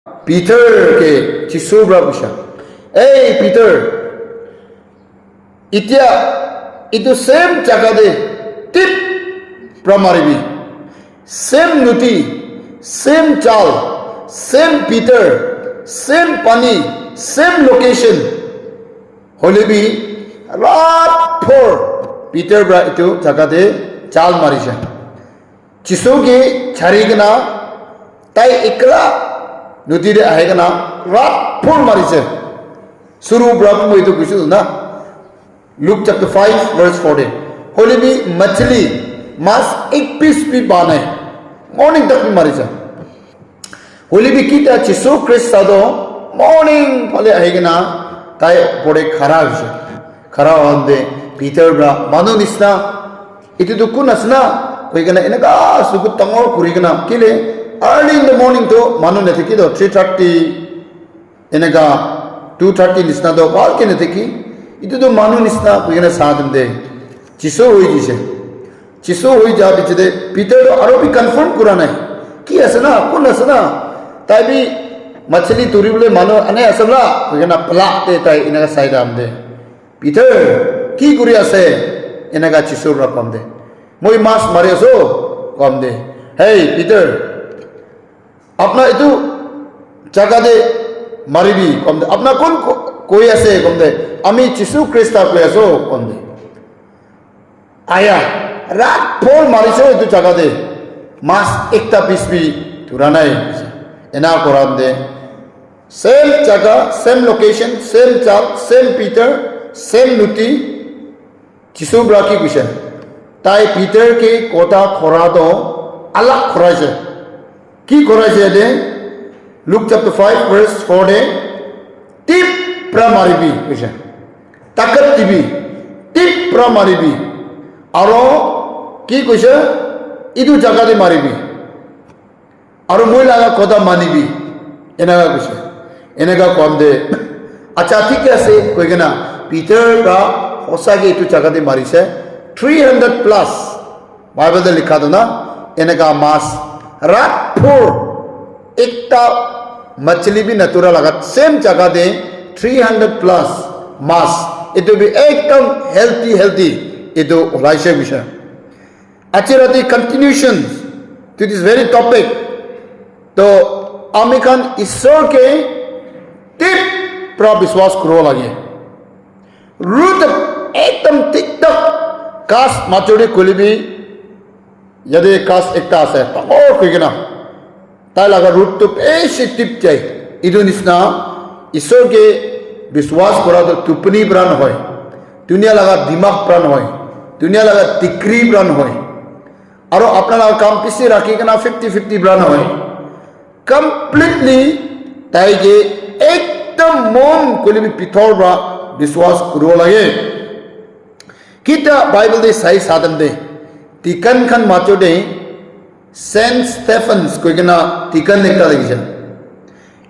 Peter ke Jisu berabisha. Hey Peter, itya itu same jaga de tip pramaribi, same nuti, same chal, same Peter, same pani, same location. Holebi rat for Peter bra itu jaga de chal marisha. Jisu ke chari gana tai ikla nuti de ahe gana rat for marisha. Suru Brahma itu kusu na. Luke chapter 5 verse 14. Holy भी मछली मांस एक piece भी बाने morning तक भी मारी जा. होली भी किता चिसो क्रिस्ट सादो मॉर्निंग फले आएगा ना ताई पड़े खराब है खराब होंदे पीटर ब्रा मानो निस्ना इतु तो कुन असना कोई कहना इनका सुकुत तंगोर कुरी कहना किले early in the morning तो मानो नहीं थे कि तो 3:30 इनका 2:30 निस्ना तो बाल के नहीं थे कि itu tuh manu nisna kuyana sadam de chiso hoi jise chiso hoi ja bichde Peter to aro bhi confirm kurana hai ki asna kun asna tai bhi machli turi bole mano ane asla kuyana plak te tai inaga side am de Peter ki kuri ase inaga chiso ra kom de moi mas mare so kom de hey Peter apna itu jaga de maribi kom de apna kon koi ase kom de আমি যিশু খ্রিস্ট কই আছো কোনদে আয়া রাত ফল মারিছো এতু জায়গা দে মাস একটা peace be তুরা নাই এনা করান দে সেম জায়গা সেম লোকেশন সেম চাল সেম পিটার সেম নুতি যিশু ব্রাকি কইছে তাই পিটার কে কথা খরা তো আলাদা খরাইছে কি খরাইছে দে লুক চ্যাপ্টার 5 ভার্স 4 দে টিপ প্রামারিবি কইছে তাকত দিবি টিপ প্রা মারিবি আৰু কি কৈছে ইদু জাগাতে মাৰিবি আৰু মই লাগা কথা মানিবি এনেকা কৈছে এনেকা কম দে আচ্ছা ঠিক আছে কই কেনা পিটার কা হসাকে ইদু জাগাতে মারিছে 300 প্লাস বাইবেলে লিখা তো না এনেকা মাস রাত ফোর একটা मछली भी नतुरा लगा सेम जगह दे 300 plus mass it will be एकदम healthy itu raise विषय अच्छे रहती continuation to this very topic तो अमेरिकन ईश्वर के टिप पर विश्वास करो लगे रूट एकदम ठीक तक कास माचोड़ी कुली भी यदि कास एकता आसे तो और कोई ना ताई लगा रूट तो ऐसे टिप चाहिए इधर निस्ना ईश्वर के विश्वास करा तो तुपनी प्राण होय दुनिया लगा दिमाग प्राण होय दुनिया लगा तिक्री प्राण होय और अपना लगा काम पिछे रखी ना 50-50 प्राण होय कंप्लीटली ताइगे एकदम मन कोली भी पिथोर ब्रा विश्वास करो लगे किता बाइबल दे सही साधन दे तिकन खन माचो दे सेंट स्टेफन्स कोई ना तिकन एकता लगी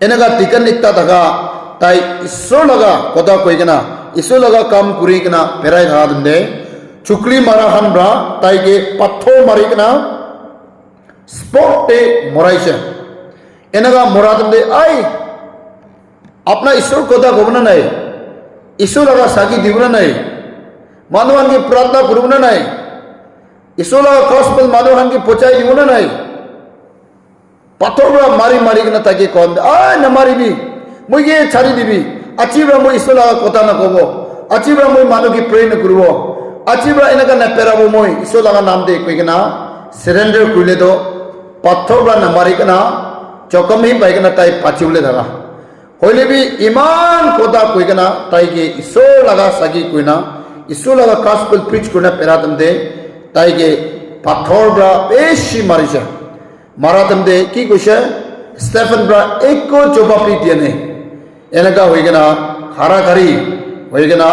एनगा तिकन एकता तका ताई ईश्वर लगा कोदा कोई केना ईश्वर लगा काम कुरी केना पेराय धा दंदे चुकली मारा हन ब्रा ताई के पत्थर मारी केना स्पॉट ते मोराइसे एनगा मोरा दंदे आई अपना ईश्वर कोदा गोबना नहीं ईश्वर लगा सागी दिवना नहीं मानवान की प्रार्थना करुना नहीं ईश्वर लगा गॉस्पेल मानवान की पहुंचाई दिवना नहीं पत्थर ब्रा मारी मारी केना ताकि कौन आई न मारी भी मुझे छाड़ी दिबी अचीब्रा मुझे ईश्वर लगा कोता न कोबो अचीब्रा मुझे मानो की प्रे न करूबो अचीब्रा इनका न पेराबो मुझे ईश्वर लगा नाम दे कोई केना सरेंडर कुले तो पत्थर ब्रा न मारी केना चौकम ही पाई केना ताई पाचिवले धरा होले भी ईमान कोता कोई केना ताई के ईश्वर लगा सगी कोई ना ईश्वर लगा गॉस्पेल प्रीच करना पेरा दम दे ताई के पत्थर ब्रा बेशी मारी जा मारा दम दे की कुछ स्टेफन ब्रा एक को जवाब दिया ने एनका होइगना खारा खारी होइगना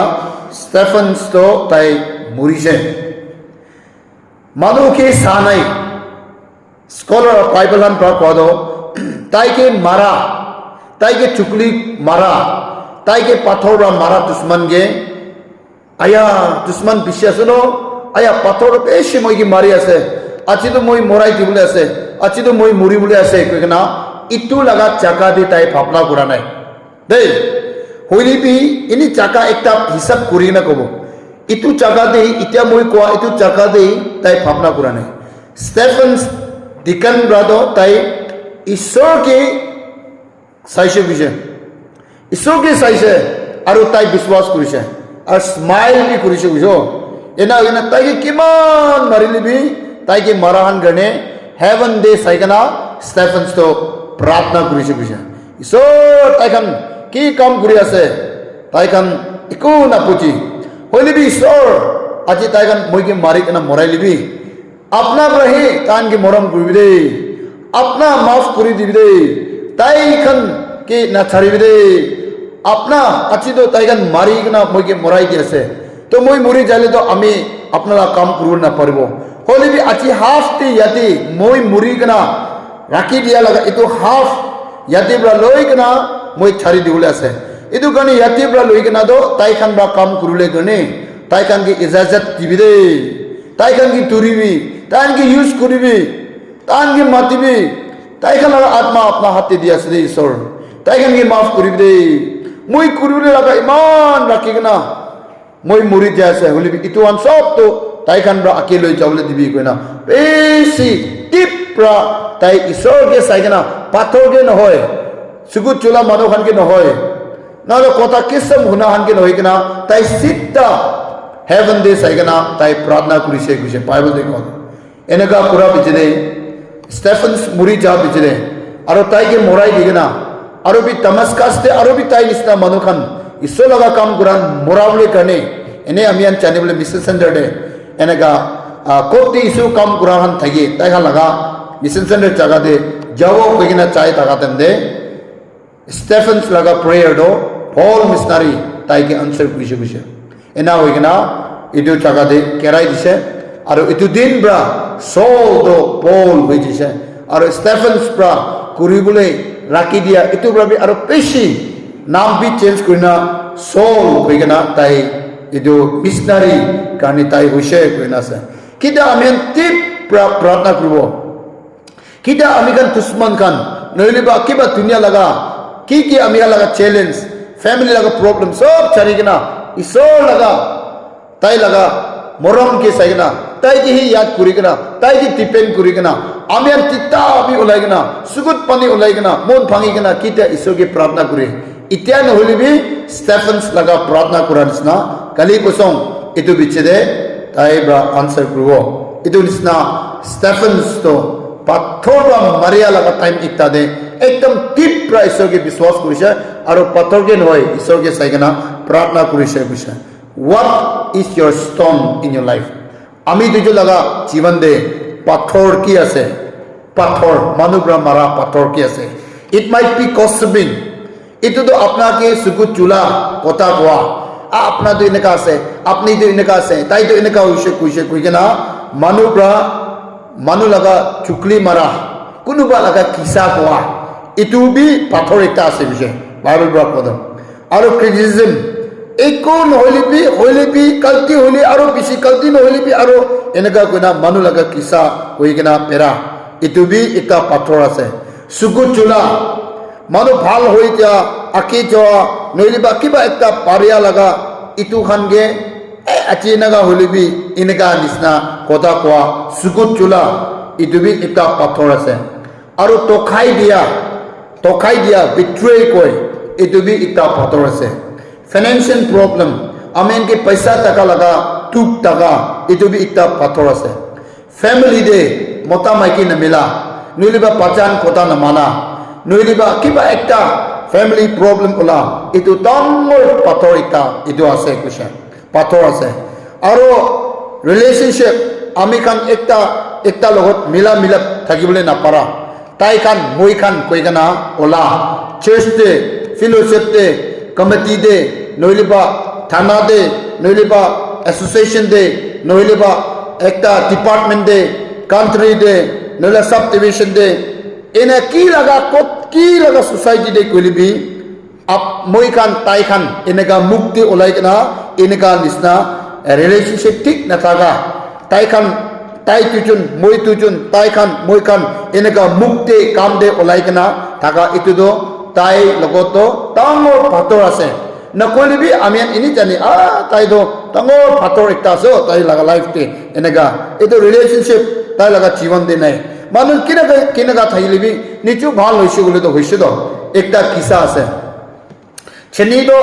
स्टेफन तो ताई मुरिसे मानो के सानाई स्कॉलर ऑफ बाइबल हन पर पदो ताई के मारा ताई के चुकली मारा ताई के पत्थर मारा दुश्मन के आया दुश्मन पिछे सुनो आया पत्थर बेशी मोई की मारी आसे अच्छी तो मोई मोराई की बोले आसे अच्छी तो मोई मुरी बोले आसे क्योंकि ना itu laga chaka de tai bhapna kura nai dei hoili bi ini chaka ekta hisab kuri na kobo itu chaka de itia moi koa itu chaka de tai bhapna kura nai Stephen's deacon brother tai ishor ke saishe bishe ishor ke saishe aru tai biswas kurise ar smile bi kurise bujo ena tai ke kiman marili bi tai ke marahan gane heaven de saigana Stephen's to pratna kurise bishe ishor tai kan ki kam kuri ase tai kan iku na puchi hoili bi ishor aji tai kan moi ke mari kana morai libi apna rahi kan ke moram kuri de apna maaf kuri dibi de tai kan ke na chari de apna achi to tai kan mari kana moi ke morai di ase to moi mori jale to ami apnara kam kurur na paribo hoili bi achi half ti yati moi muri kana rakhi dia laga itu half yati bra loi kana moi chari diule ase itu kani yati bra loi kana do tai kan bra kam kurule gane tai kan ki ijazat dibi de tai kan ki turibi tai kan ki use kuribi tai kan ki matibi tai kan laga atma apna hati dia ase ishor tai kan ki maaf kuribi de moi kurule laga iman rakhi kana moi muri jaise holi itu an sob to tai kan bra akeloi jawle dibi koina besi tip pra tai ishor ke saigana pathor ke na hoy sugut chula mano khan ke na hoy na lo kota kisam huna han ke na hoy kana tai sitta heaven de saigana tai pradna kurise kurise bible de ko enaka pura bichide Stephen's muri ja bichide aro tai ke morai digena aro bi tamaskas te aro bi tai nisna mano khan iso laga kam kuran moravle kane ene amian chanebule mission center de enaka kopti isu kam kuran thagi tai khan laga mission center jaga de jawo begina chai taga tende Stephen's laga prayer do all missionary tai ke answer kuise kuise ena hoigena itu jaga de kerai dise aro itu din bra Saul do Paul hoijise aro Stephen's bra kuribule rakhi dia itu bra bi aro peshi नाम भी change करना soul कोइगना ताई इदो missionary कानी ताई हुशे कोइना से किदा amen tip प्रार्थना करबो किदा अमिगन दुश्मन खान नइलेबा किबा दुनिया लगा की अमिया लगा चैलेंज फैमिली लगा प्रॉब्लम सब चरीगना इसो लगा ताई लगा मोरम के सैगना ताई की ही याद कुरिगना ताई की डिपेंड कुरिगना अमियन तिता अभी उलाइगना सुगुत पानी उलाइगना मोन भांगिगना किदा इसो के प्रार्थना करे इत्या न होली भी Stephen's लगा प्रार्थना कुरानिसना कली कोसों इतु बिचेदे ताई ब्रा आंसर करो इतु निसना Stephen's तो पत्थर मरिया लगा टाइम इक्ता दे एकदम टीप प्रा ईश्वर के विश्वास कुरिशे आरो पत्थर के नय ईश्वर के साइगना प्रार्थना कुरिशे कुरिशे What is your stone in your life आमी तुझे लगा जीवन दे पत्थर की आसे पत्थर मानुब्रा मारा पत्थर की आसे It might be gossiping itu to apna ke sukut chula kota koa apna to ineka ase apni to ineka ase tai to ineka kuise kuigena manu laga chukli mara kunuba laga kisa koa itu bi pathor ekta ase bise bible bra kodam aro criticism ekon hoili bi kalti holi aro bisi kalti no holi bi aro eneka koina manu laga kisa kuigena pera itu bi ekta pathor ase sukut chula मानो भाल होई जा आकी जो नइलिबा किबा एकटा पारिया लगा इतु खानगे अचीनगा होलिबी इनका निसना कोता कोआ सुकुत चुला इतु भी एकटा पाथर আছে आरो तोखाई दिया बिट्रे कोई इतु भी एकटा पाथर আছে फाइनेंशियल प्रॉब्लम आमेन के पैसा टका लगा टुक टका इतु भी एकटा पाथर আছে फैमिली दे मोटा माइकी न मिला नइलिबा पहचान कोता न माना नइलिबा किबा एकटा फैमिली प्रॉब्लम ओला इतु डांगर पाथर एकटा इतु আছে कुशा पाथर আছে आरो रिलेशनशिप आमी खान एकटा লগত मिला থাকিবলে না পারা তাই খান মই খান কইগানা ওলা চার্চ দে ফেলোশিপ দে কমিটি দে নইলিবা থানা দে নইলিবা এসোসিয়েশন দে নইলিবা একটা ডিপার্টমেন্ট দে কান্ট্রি দে নইলা সাব ডিভিশন দে এনে কি লাগা সোসাইটি দে কইলিবি आप moi kan tai kan enega mukti olaikna enega nisna relationship ठीक न थागा tai kan tai tujun moi tujun tai kan moi kan enega mukti काम दे olaikna থাকা এটো তাই লগত ডাঙৰ পাথৰ আছে নকলিবি আমি এনি জানি তাই ডাঙৰ পাথৰ একটা আছে তাই লাগা লাইফতে এনেকা এটো রিলেশনশিপ তাই লাগা জীবন দে নাই মানুহ কিনেকা থাকিলিবি নিচু ভাল হৈছে বলে তো হৈছে তো একটা কিসা আছে চেনি তো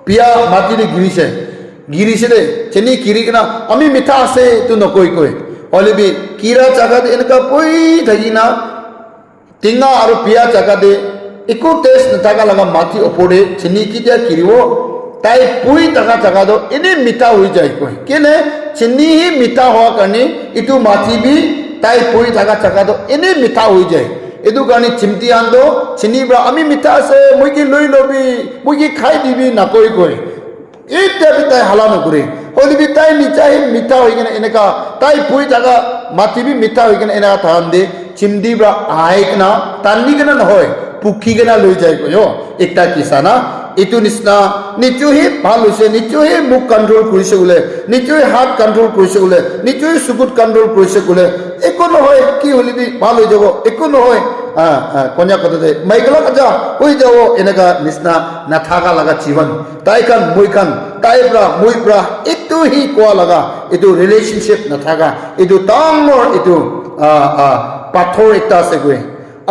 পিয়া মাটিতে গিৰিছে দে চেনি কিৰি কিনা আমি মিঠা আছে তো নকৈ অলিবি কিৰা জাগাত এনেকা পই থাকি না টিঙা আৰু পিয়া জাগাতে একো টেষ্ট নাথাকা লগা মাটি ওপৰে চেনি কিতিয়া কিৰিব তাই পুই থাকা জাগাতো এনে মিঠা হৈ যায় কেনে চেনি মিঠা হোৱা কাৰণে ইটো মাটি বি তাই পুই থাকা জাগাতো এনে মিঠা হৈ যায় এটো কাৰণে চিমটি আন্দো চেনি ব্ৰা আমি মিঠা আছে মই কি লৈ লবি মই কি খাই দিবি নাকৈ এইটা তাই হালা নকৰে হলিবি তাই নিচাই মিঠা হৈ কিনে এনেকা তাই পুই থাকা মাটি বি মিঠা হৈ কিনে এনেকা থাকান দে চিমটি ব্ৰা আই কিনা টানি কিনা নহয় পুখি কিনা লৈ যায় একটা কিসা না এটো নিচিনা নিশ্চয় ভাল হৈছে নিশ্চয় মুখ কন্ট্রোল কৰিছে বোলে নিশ্চয় হাত কন্ট্ৰোল কৰিছে বোলে নিশ্চয় চকুত কন্ট্ৰোল কৰিছে বোলে একো নহয় কি হলিবি ভাল হৈ যাব একো নহয় কন্যা কথাতে মাইকেলা কাজা হৈ যাব এনেকা নিচিনা নাথাকা লাগা জীবন তাই খান তাই পৰা মই পৰা এটো কোৱা লাগা এটো ৰিলেশনশিপ নাথাকা এটো ডাঙৰ এটো পাথৰ একটা আছে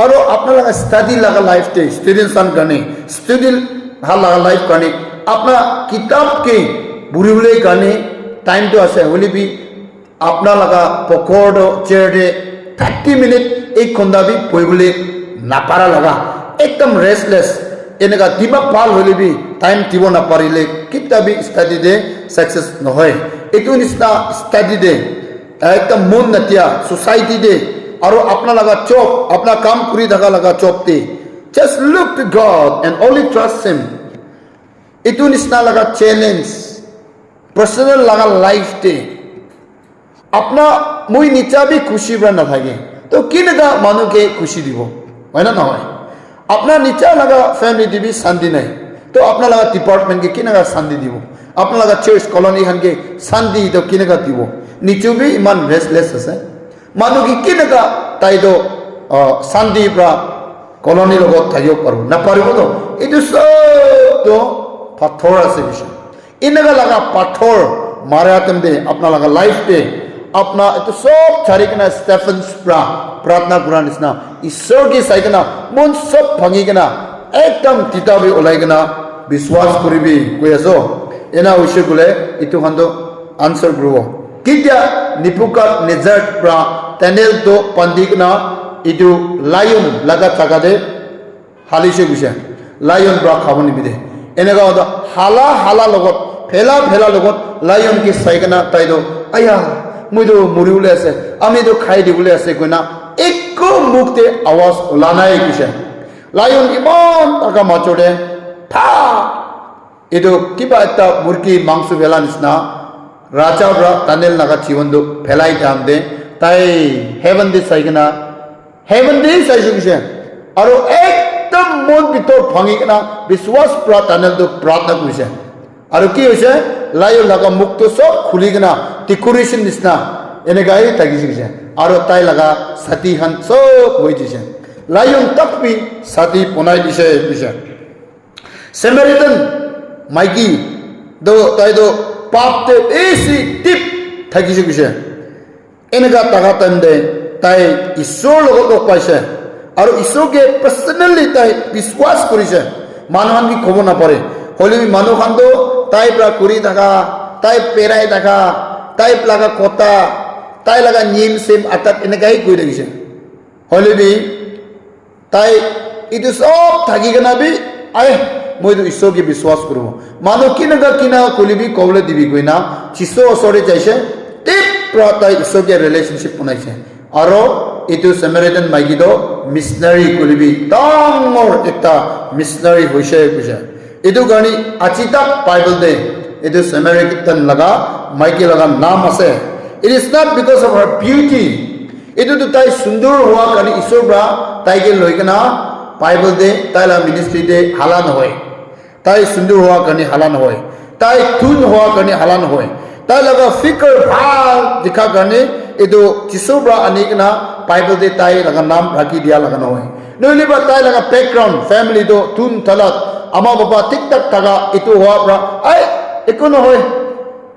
আৰু আপোনালোকে স্টাডি লাগা লাইফতে ষ্টুডেন্টছৰ কাৰণে ষ্টুডেন্ট ভাল লাগা লাইফ কাৰণে আপোনাৰ কিতাপকে বুঢ়িবলৈ কাৰণে টাইমটো আছে হলিবি আপোনালোকে পকৰ্ড চেয়াৰতে 30 মিনিট এক ঘণ্টা বি পঢ়িবলৈ নাপাৰা লাগা একদম ৰেষ্টলেছ এনেকা দিমাগ ভাল হলিবি টাইম দিব নাপাৰিলে কিতাবি ষ্টাডি দে সাকসেস নহয় এইটো নিচিনা ষ্টাডি দে একদম মন নাতিয়া সোসাইটি দে আৰু আপোনাৰ লাগা চপ আপোনাৰ কাম কৰি থাকা লাগা চপতে just look to God and only trust him itu nisna laga challenge personal laga life te apna moi nicha bhi khushi bra na thake to kinaga manu ke khushi dibo hoy na hoy apna nicha laga family dibi shanti nai to apna laga department ke kinaga shanti dibo apna laga church colony han ke shanti to kinaga dibo nichu bhi iman restless ase manu ki kinaga tai do shanti bra colony logot thayo paru na paribo to itu sob to পাথর আছে বিষয় এনেকা লাগা পাথর মারা তেমদে আপনার লাগা life पे अपना तो सब छाड़ी के ना स्टेफेंस प्रार्थना करा निसना ईश्वर की साइड ना मन सब भांगी के ना एकदम किताबे ओलाई के ना विश्वास करिबी कोई आसो एना उसे गुले इतु खंदो आंसर ग्रुवो कित्या निपुका नेजर्ट प्रा टेनेल तो पंदिक ना इतु लायन लगा चाका दे हालिसे गुसे लायन प्रा खाबनी बिदे এনেকা হালা লগত ফেলা লগত লায়ন কি চাইকেনা তাই দো আয়া মই তো মৰিবলৈ আছে আমি তো খাই দিবলৈ আছে কইনা একো মুখতে আৱাজ ওলা নাই কিছে লায়ন ইমান টাকা মাছৰে থা এটো কিবা একটা মুরগি মাংস ফেলা নিচিনা রাজাবরা টানেল নাগা জীবন ফেলাই দাম দে তাই হেভেন দি চাইকেনা হেভেন দি চাইছো কিছে আৰু একদম মন ভিতৰ ভাঙি কিনা বিশ্বাস প্ৰা টানেল তো প্ৰাৰ্থনা কৰিছে আৰু কি হৈছে লায়ন লাগা মুখ তো সব খুলি কিনা ডেকোৰেশন নিচিনা এনেকাই থাকিছে আৰু তাই লাগা ছাতি খান সব হৈ দিছে লায়ন তক বি ছাতি বনাই দিছে দিছে সেমারিটান মাইকি দো তাই দো পাপতে এসি টিপ থাকিছে কিছে এনেকা টাকা টাইম দে তাই ঈশ্বৰ লগত পাইছে আৰু ঈশ্বৰকে পাৰ্সোনালি তাই বিশ্বাস কৰিছে মানুহন কি খবৰ নাপাৰে হলি মানুহখান তো তাই প্ৰা কৰি থাকা তাই পেৰাই থাকা তাই লাগা কথা তাই লাগা নিয়ম সেম আটাত এনেকাই কৰি থাকিছে হলি তাই ইটো সব থাকি কেনা বি আয় মই তো ঈশ্বৰকে বিশ্বাস কৰো মানুহ কিনা কলিবি কবলে দিবি কই না যিশু ওচৰে যাইছে টিপ প্ৰা তাই ঈশ্বৰকে ৰিলেশনশিপ বনাইছে আৰু ইটো সামাৰিটান মাইকি তো মিশনাৰী কলিবি ডাঙৰ একটা মিশনাৰী হৈছে কৈছে এটো কাৰণে আচিতা বাইবেল দে এটো সামাৰিটান লাগা মাইকি লাগা নাম আছে it is not because of her beauty এটো তো তাই সুন্দৰ হোৱা কাৰণে ঈশ্বৰ ব্ৰা তাইকে লৈ কেনা বাইবেল দে তাইলা মিনিষ্ট্ৰি দে হালা নহয় তাই সুন্দৰ হোৱা কাৰণে হালা নহয় তাই ধুন হোৱা কাৰণে হালা নহয় তাই লগা ফিকৰ ভাল দেখা কাৰণে এটো যিশু ব্ৰা আনি কেনা বাইবেল দে তাই লগা নাম ৰাখি দিয়া লগা নহয় nuli ba tai laga background family do tun talat ama baba tik tak taga itu hoa bra ai ikono hoy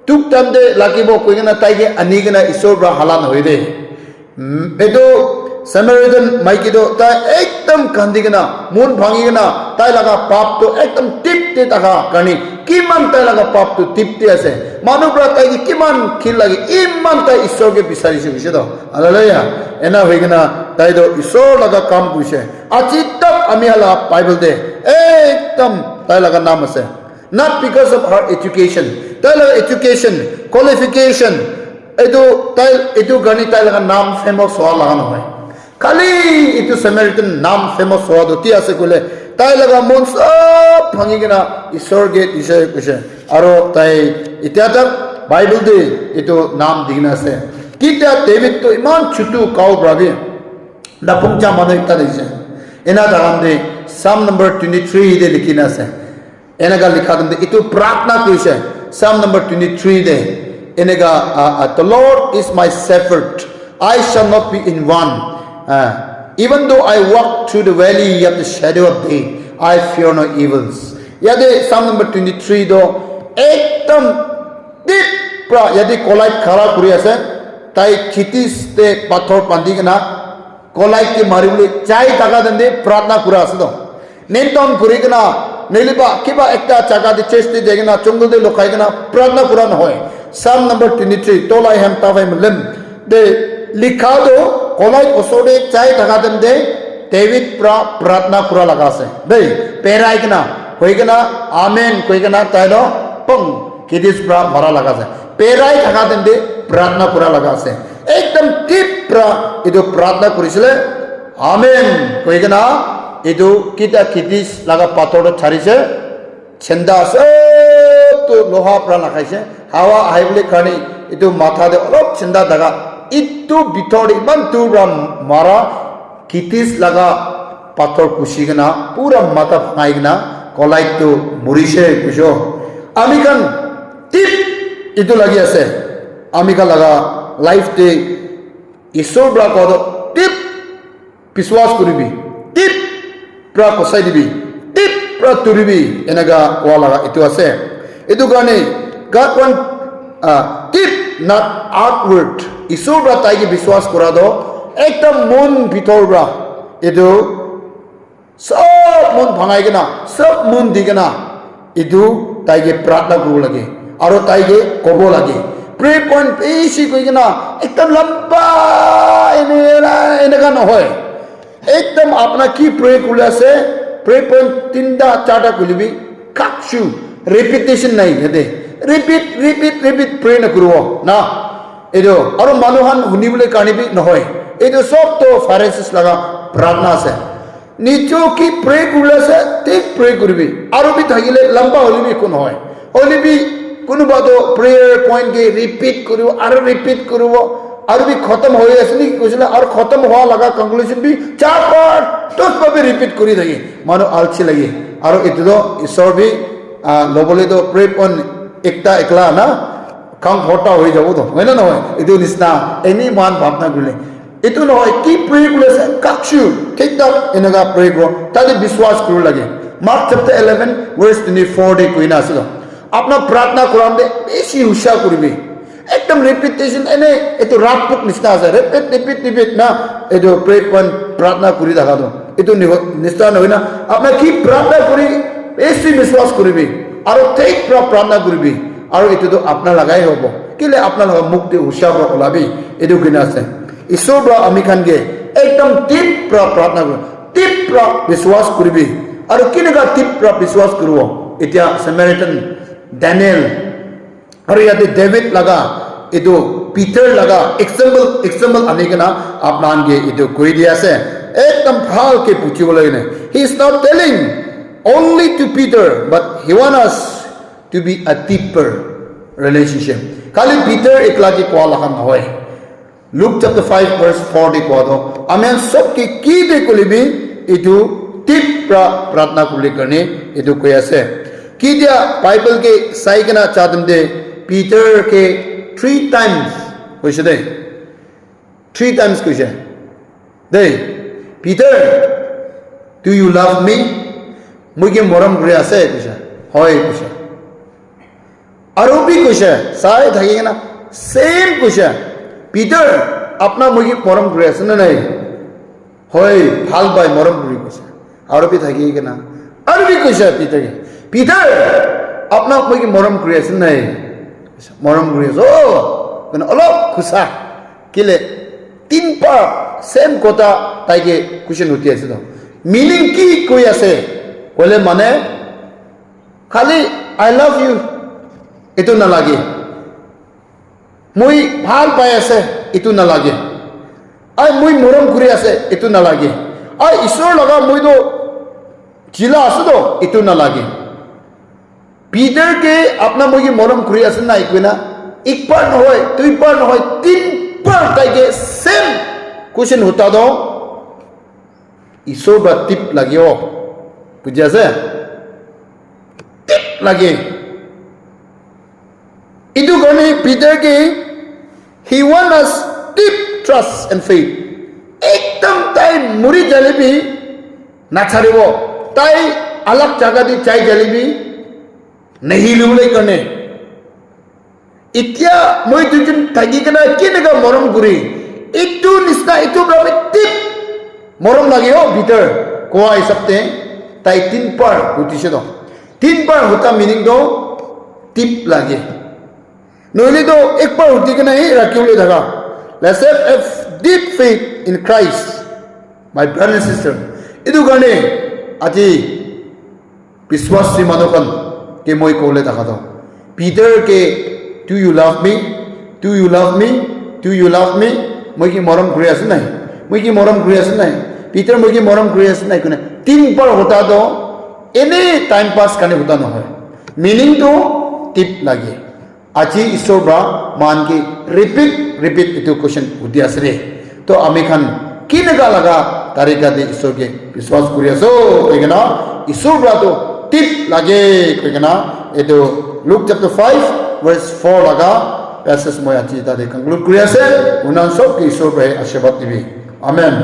tuk tamde lakibo koigana taige anigana isor bra halan hoide edo Samaritan maikido ta ekdam kandigana mun bhangigana tai laga pap to ekdam tipte taka kani kiman tai laga pap to tipte ase manu bra tai kiman khil lagi iman tai isor ke bisari se bise do hallelujah ena hoigana tai do isor laga kam kuise achitab ami hala bible de ekdam tai laga nam ase not because of her education tai laga education qualification edu gani tai laga nam famous hoa laga na hoy kali itu Samaritan nam famous hoa do ti ase kule tai laga mon sab bhangi gina isor ge ishe kushe aro tai ityata bible de itu nam digna ase kita David to iman chutu kau brabi da pungcha mano ikta dise ena daram de psalm number 23 de likina ase ena ga likha dum de itu pratna kushe psalm number 23 de enega the Lord is my shepherd I shall not be in want even though I walk through the valley of the shadow of death I fear no evils yade psalm number 23 do ekdam deep pra yade kolai khara kuri ase tai khitis te pathor pandigna kolai ke maribule chai taga dende pratna kura ase do nenton kurigna neliba kiba ekta chaga de chesti degna chungul de lokai gna pratna kura na hoy psalm number 23 tolai ham tavai lim de likhado kolai osode chai taga dende David pratna kura laga ase dei perai gna hoigna amen koigna tailo pung kidis pra mara laga ase perai taga dende pratna kura laga ase ekdam deep pra idu pratna kurisile amen koigna idu kita kidis laga pator charise chenda ase to loha pra lagaise hawa haibule khani itu matha de olop chenda daga itu bitori man tu ram mara kitis laga pathor kushigna pura mata phaigna kolai tu murishe kusho amikan tip itu lagi ase amika laga life te isor bra ko tip biswas kuribi tip pra kosai dibi tip pra turibi enaga wala itu ase itu gane God want tip not outward isor bra taigi biswas korado ekdam mon bitor bra edu sob mon bhangai gena sob mon digena edu taige pratna guru lage aro taige kobo lage pray point beshi koi gena ekdam lamba enega no hoy ekdam apna ki pray kula se pray point tinda chata kulibi kakshu repetition nai hede repeat pray na kuruo na edo aro manuhan hunibule kanibi no hoy edo sob to Pharisees laga pratna se nicho ki pray kula se tik pray kurbi aro bi thagile lamba holibi kun hoy holibi kunu bado prayer point ke repeat kuru aro repeat kuruo aro bi khatam hoye asni kusla aro khatam hoa laga conclusion bi char part to sob repeat kuri dagi mano alchi lagi aro itudo isor bi lobole do pray point ekta ekla na kang hota hoy jabo to hoy na hoy itu nisna any man bhapna gule itu no hoy ki pray gule se kakshu take that enaga pray go tadi biswas kuru lage Mark chapter 11 verse 24 de koina asilo apna pratna quran de beshi husha kurbi ekdam repetition ene itu rapuk nisna ase repeat na edo pray point pratna kuri dakha do itu nisna hoy na apna ki pratna kuri beshi biswas kurbi aro take pratna kurbi aro itu to apna lagai hobo kile apna laga mukti husha bra olabi edu kina ase isor bra ami khan ge ekdam deep pratna deep biswas kurbi aro kinega deep biswas kuruo etia Samaritan Daniel aro yate David laga edu Peter laga example anigana apnan ge edu koi dia ase ekdam phal ke puchibole ne he is not telling only to Peter but he want us to be a deeper relationship kali Peter ekla ki kwa lahan hoy Luke chapter 5 verse 40 ko do amen sob ki de kulibi itu deep pratna kuli karne edu koy ase ki dia Bible ke saigana chadam de Peter ke 3 times hoise de 3 times koise de Peter Do you love me? Moi ki moram kuri ase kuisa. Hoy kuisa. Aro bhi kuisa. Sai thaki na same kuisa. Peter apna moi ki moram kuri ase na nai. Hoy bhal bai moram kuri kuisa. Aro bhi thaki na. Aro bhi kuisa Peter ki. Peter apna moi ki moram kuri ase na nai. Moram kuri ase. Oh, kana alop khusa. Kile tin par same kota tai ke question hoti ase to. Meaning ki koi ase? Kole mane khali I love you itu na lage. Moi bhal pai ase itu na lage. Ai moi moram kuri ase itu na lage. Ai ishwar laga moi do jila ase to itu na lage. Peter ke apna moi ki moram kuri ase na ikuna ek bar na hoy, dui bar na hoy, tin bar tai ke same question hota do ishwar ba tip lage ho. বুঝি আছে টিপ লাগে ইটু কারণে Peter K he want আস deep trust and faith একদম তাই মুড়ি জালিবি না ছাড়িব তাই আলাপ জায়গা দি চাই জালিবি নেহি লুবলে কারণে ইতিয়া মই দুজন থাকি কেনা কেনেকা মরম করি ইটু নিচিনা ইটু বাবে টিপ মরম লাগে ও পিটার কোয়া হিসাবতে তাই তিন পার হতিছে তো তিন পার হতা মিনিং তো টিপ লাগে নইলে তো এক পার হতি কেনা এই রাখিবলে থাকা let's have a deep faith in Christ my brother and sister ইদু কারণে আজি বিশ্বাসী মানুষখন কে মই কলে থাকা তো পিটার কে do you love me do you love me do you love me মই কি মরম করে আছে নাই মই কি মরম করে আছে নাই Peter moi ki moram kuri ase nai kune tin par hota do any time pass kane hota no hoy meaning to tip lage aji ishor ba man ki repeat itu question hudi asre to ami khan kinaga laga tarika de ishor ke vishwas kuri aso egena ishor ba to tip lage egena eto Luke chapter 5 verse 4 laga passage moi aji ta de conclude kuri ase unan sob ki ishor ba ashirwad dibi amen.